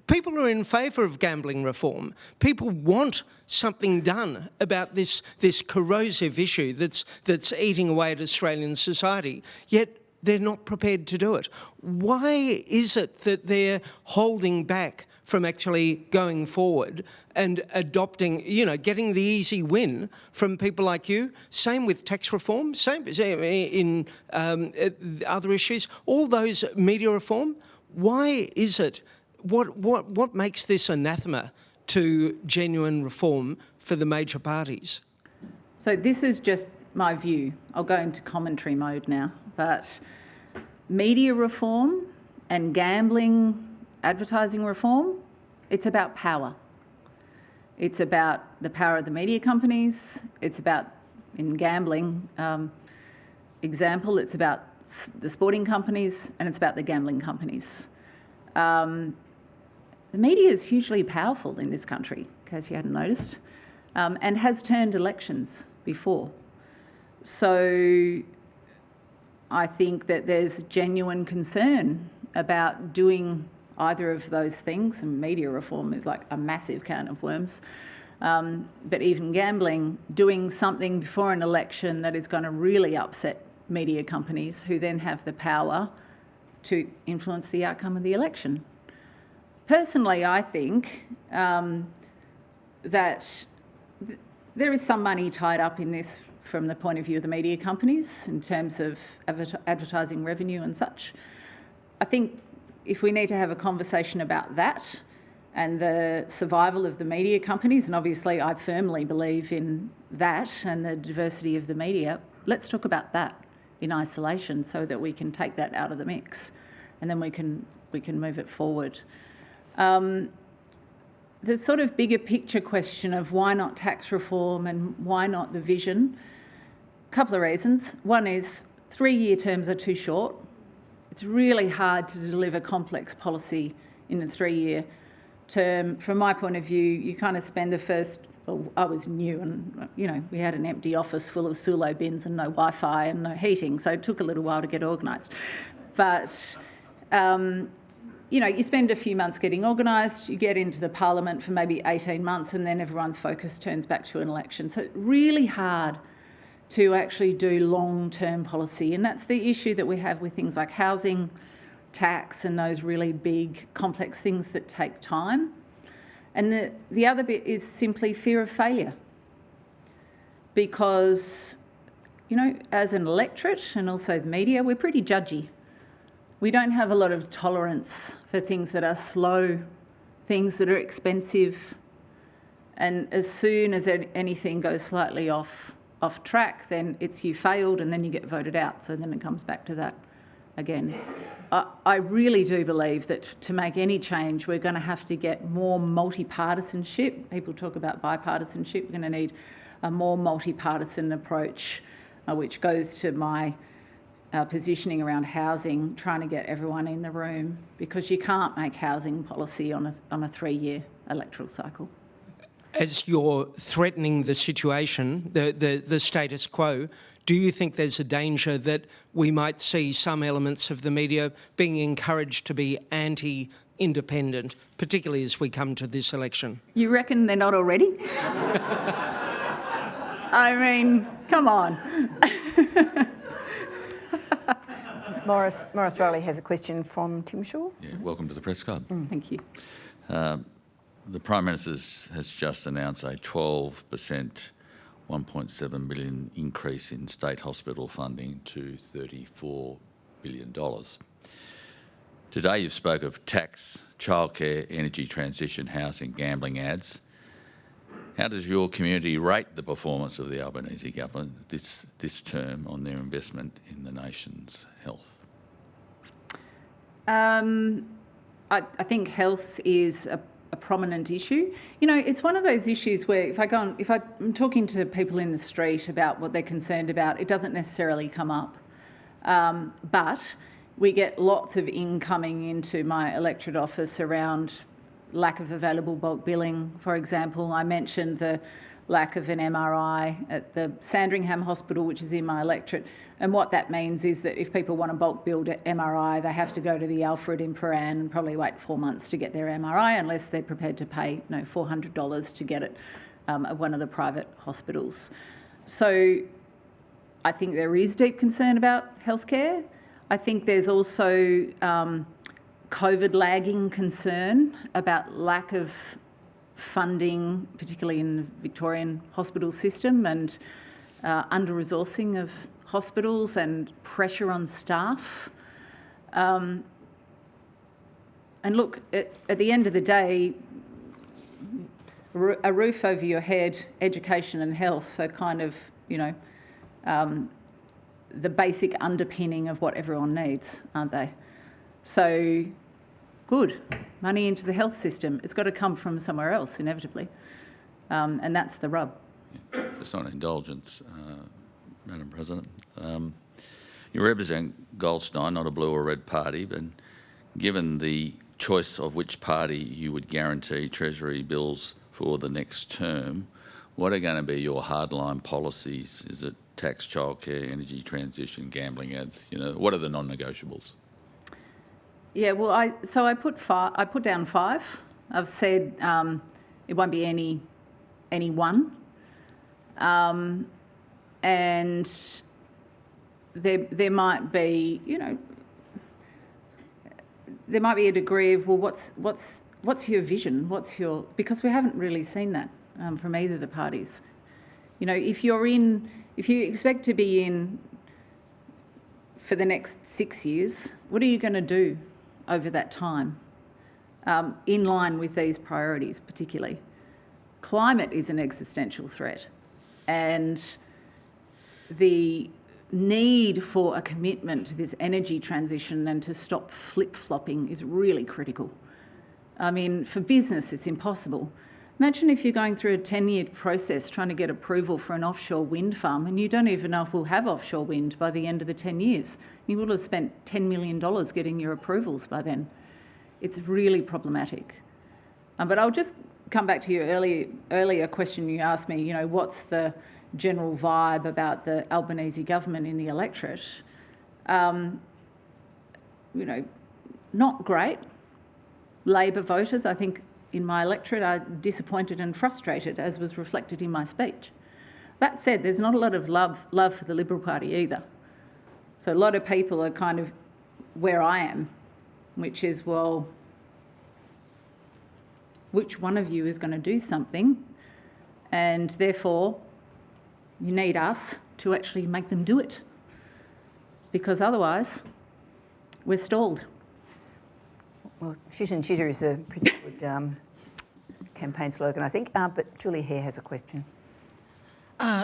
people are in favour of gambling reform. People want something done about this corrosive issue that's eating away at Australian society, yet they're not prepared to do it. Why is it that they're holding back from actually going forward and adopting, you know, getting the easy win from people like you? Same with tax reform, same in other issues, all those media reform. Why is it, what makes this anathema to genuine reform for the major parties? So this is just my view. I'll go into commentary mode now, but media reform and gambling advertising reform, it's about power. It's about the power of the media companies. It's about, in gambling example, it's about the sporting companies and it's about the gambling companies. The media is hugely powerful in this country, in case you hadn't noticed, and has turned elections before. So I think that there's genuine concern about doing either of those things, and media reform is like a massive can of worms, but even gambling, doing something before an election that is going to really upset media companies who then have the power to influence the outcome of the election. Personally, I think that there is some money tied up in this from the point of view of the media companies in terms of advertising revenue and such. I think if we need to have a conversation about that and the survival of the media companies, and obviously I firmly believe in that and the diversity of the media, let's talk about that in isolation so that we can take that out of the mix and then we can move it forward. The sort of bigger picture question of why not tax reform and why not the vision, a couple of reasons. One is 3-year terms are too short. It's really hard to deliver complex policy in a 3-year term. From my point of view, you kind of spend the first, well, I was new and, you know, we had an empty office full of Sulo bins and no Wi-Fi and no heating, so it took a little while to get organised. But, you know, you spend a few months getting organised, you get into the parliament for maybe 18 months and then everyone's focus turns back to an election. So it's really hard to actually do long-term policy. And that's the issue that we have with things like housing, tax and those really big, complex things that take time. And the other bit is simply fear of failure. Because, you know, as an electorate and also the media, we're pretty judgy We don't have a lot of tolerance for things that are slow, things that are expensive, and as soon as anything goes slightly off track, then it's you failed and then you get voted out. So then it comes back to that again. I really do believe that to make any change, we're going to have to get more multi-partisanship. People talk about bipartisanship. We're going to need a more multi-partisan approach, which goes to my positioning around housing, trying to get everyone in the room, because you can't make housing policy on a 3-year electoral cycle. As you're threatening the situation, the status quo, do you think there's a danger that we might see some elements of the media being encouraged to be anti-independent, particularly as we come to this election? You reckon they're not already? I mean, come on. Morris Rowley has a question from Tim Shaw. Yeah, welcome to the Press Club. Thank you. The Prime Minister has just announced a 12%, $1.7 billion increase in state hospital funding to $34 billion. Today you've spoke of tax, childcare, energy transition, housing, gambling ads. How does your community rate the performance of the Albanese government this term on their investment in the nation's health? I think health is a prominent issue. You know, it's one of those issues where if I'm talking to people in the street about what they're concerned about, it doesn't necessarily come up. But we get lots of incoming into my electorate office around lack of available bulk billing, for example. I mentioned the lack of an MRI at the Sandringham Hospital, which is in my electorate. And what that means is that if people want a bulk billed MRI, they have to go to the Alfred in Prahran and probably wait 4 months to get their MRI, unless they're prepared to pay $400 to get it at one of the private hospitals. So I think there is deep concern about healthcare. I think there's also COVID lagging concern about lack of funding, particularly in the Victorian hospital system, and under-resourcing of hospitals and pressure on staff. And look, at the end of the day, a roof over your head, education and health are kind of, the basic underpinning of what everyone needs, aren't they? So, good. Money into the health system. It's got to come from somewhere else, inevitably. And that's the rub. Yeah, just on indulgence, Madam President. You represent Goldstein, not a blue or red party, but given the choice of which party you would guarantee Treasury bills for the next term, what are going to be your hardline policies? Is it tax, childcare, energy transition, gambling ads? What are the non-negotiables? Yeah, well, I put down 5. I've said it won't be any one, and there might be, there might be a degree of, well, what's your vision? Because we haven't really seen that from either of the parties. If you expect to be in for the next 6 years, what are you going to do over that time, in line with these priorities particularly? Climate is an existential threat, and the need for a commitment to this energy transition and to stop flip-flopping is really critical. I mean, for business, it's impossible. Imagine if you're going through a 10-year process trying to get approval for an offshore wind farm and you don't even know if we'll have offshore wind by the end of the 10 years. You will have spent $10 million getting your approvals by then. It's really problematic. But I'll just come back to your earlier question you asked me, what's the general vibe about the Albanese government in the electorate? Not great. Labor voters, I think, in my electorate are disappointed and frustrated, as was reflected in my speech. That said, there's not a lot of love for the Liberal Party either. So a lot of people are kind of where I am, which is, well, which one of you is going to do something? And therefore, you need us to actually make them do it. Because otherwise, we're stalled. Well, shit and shitter is a pretty good campaign slogan, I think. But Julie Hare has a question.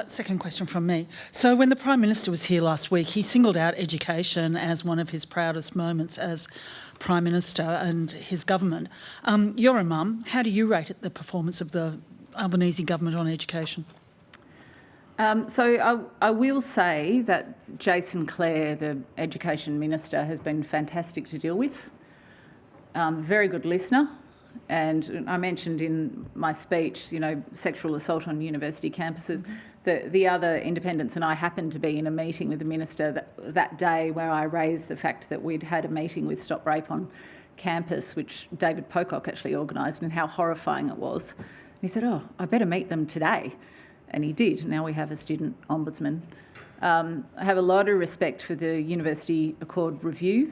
Second question from me. So when the Prime Minister was here last week, he singled out education as one of his proudest moments as Prime Minister and his government. You're a mum. How do you rate the performance of the Albanese government on education? So I will say that Jason Clare, the Education Minister, has been fantastic to deal with. Very good listener. And I mentioned in my speech, sexual assault on university campuses. The other independents and I happened to be in a meeting with the Minister that day where I raised the fact that we'd had a meeting with Stop Rape on campus, which David Pocock actually organised, and how horrifying it was. And he said, "Oh, I better meet them today." And he did. Now we have a student ombudsman. I have a lot of respect for the University Accord Review.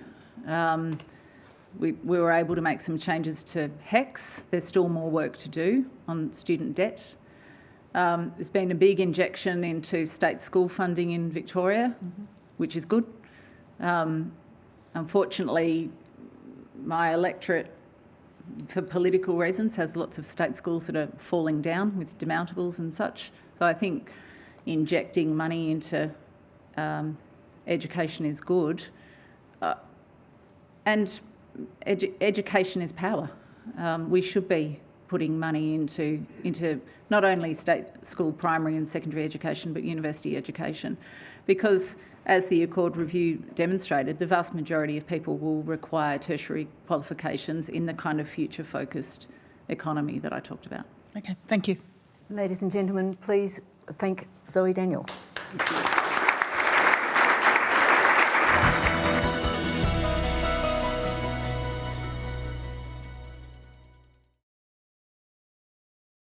We were able to make some changes to HECS. There's still more work to do on student debt. There's been a big injection into state school funding in Victoria, which is good. Unfortunately, my electorate, for political reasons, has lots of state schools that are falling down with demountables and such. So I think injecting money into education is good. And education is power. We should be putting money into not only state school primary and secondary education, but university education, because as the Accord Review demonstrated, the vast majority of people will require tertiary qualifications in the kind of future-focused economy that I talked about. Okay, thank you. Ladies and gentlemen, please thank Zoe Daniel. Thank you.